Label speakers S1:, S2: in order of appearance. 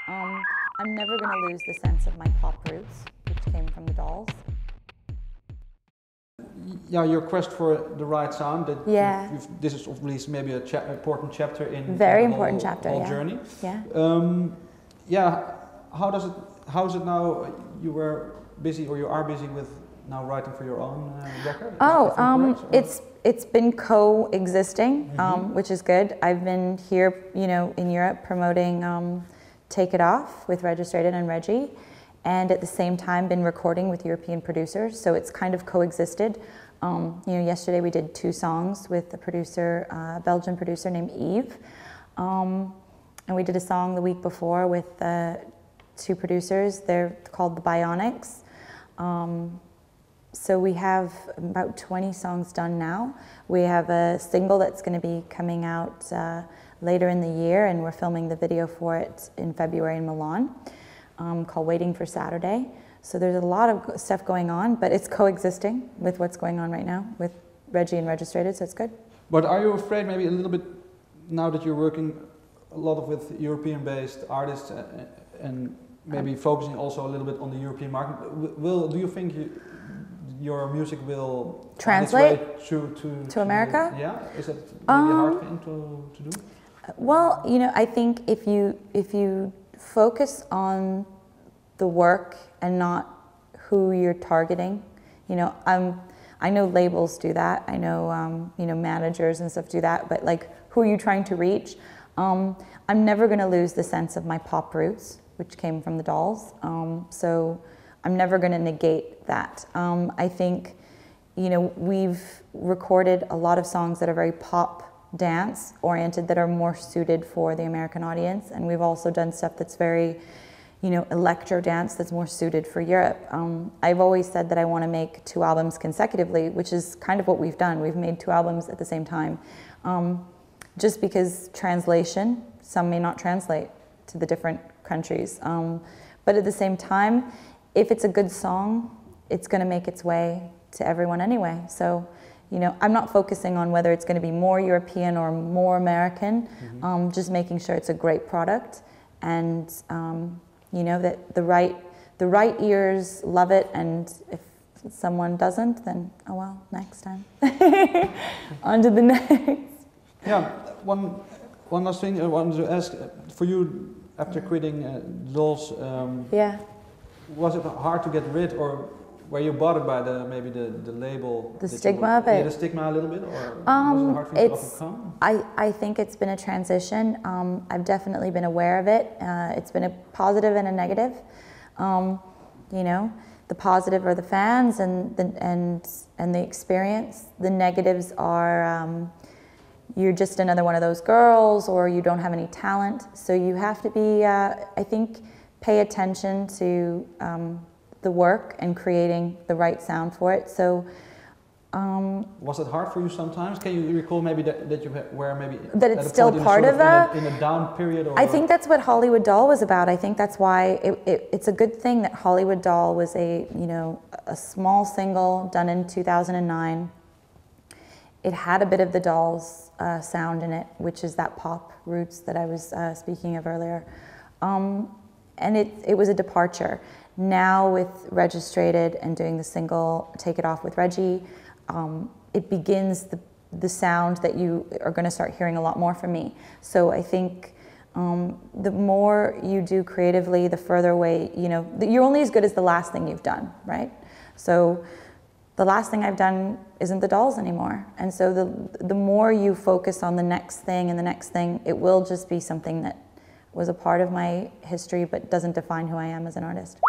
S1: I'm never going to lose the sense of my pop roots, which came from the Dolls.
S2: Yeah, your quest for the right sound. That
S1: Yeah.
S2: this is at least maybe an important chapter in
S1: Very
S2: the
S1: important chapter.
S2: whole
S1: Yeah.
S2: journey.
S1: Yeah.
S2: Yeah. How is it now? You were busy, or you are busy with now writing for your own record?
S1: It's been coexisting, which is good. I've been here, in Europe promoting Take It Off with Registrated and Regi, and at the same time been recording with European producers. So it's kind of coexisted. Yesterday we did 2 songs with a producer, a Belgian producer named Yves, and we did a song the week before with 2 producers. They're called the Bionics. So we have about 20 songs done now. We have a single that's going to be coming out later in the year, and we're filming the video for it in February in Milan, called Waiting for Saturday. So there's a lot of stuff going on, but it's coexisting with what's going on right now with Regi and Registrated, so it's good.
S2: But are you afraid maybe a little bit, now that you're working a lot with European-based artists and maybe focusing also a little bit on the European market, do you think your music will
S1: translate
S2: to America? Is that maybe a hard thing to do?
S1: Well, I think if you focus on the work and not who you're targeting, I know labels do that. I know managers and stuff do that. But like, who are you trying to reach? I'm never going to lose the sense of my pop roots, which came from the Dolls. So I'm never going to negate that. I think, we've recorded a lot of songs that are very pop dance oriented, that are more suited for the American audience. And we've also done stuff that's very, electro dance that's more suited for Europe. I've always said that I want to make 2 albums consecutively, which is kind of what we've done. We've made 2 albums at the same time. Just because translation, some may not translate to the different countries. But at the same time, if it's a good song, it's going to make its way to everyone anyway. So, I'm not focusing on whether it's going to be more European or more American, just making sure it's a great product, and that the right ears love it, and if someone doesn't, then oh well, next time. On to the next.
S2: Yeah, one last thing I wanted to ask, for you, after quitting Dolls, was it hard to get rid, or were you bothered by maybe the label?
S1: The stigma of it?
S2: Yeah, the stigma a little bit, or was it hard for you to overcome?
S1: I think it's been a transition. I've definitely been aware of it. It's been a positive and a negative. The positive are the fans and the experience. The negatives are you're just another one of those girls, or you don't have any talent. So you have to be, I think, pay attention to the work and creating the right sound for it. So,
S2: was it hard for you sometimes? Can you recall maybe that you were maybe
S1: that it's still part of that
S2: in a down period? Or?
S1: I think that's what Hollywood Doll was about. I think that's why it's a good thing that Hollywood Doll was a small single done in 2009. It had a bit of the Dolls sound in it, which is that pop roots that I was speaking of earlier. And it was a departure. Now with Registrated and doing the single Take It Off with Regi, it begins the sound that you are going to start hearing a lot more from me. So I think the more you do creatively, the further away, you're only as good as the last thing you've done, right? So the last thing I've done isn't the Dolls anymore. And so the more you focus on the next thing and the next thing, it will just be something that was a part of my history but doesn't define who I am as an artist.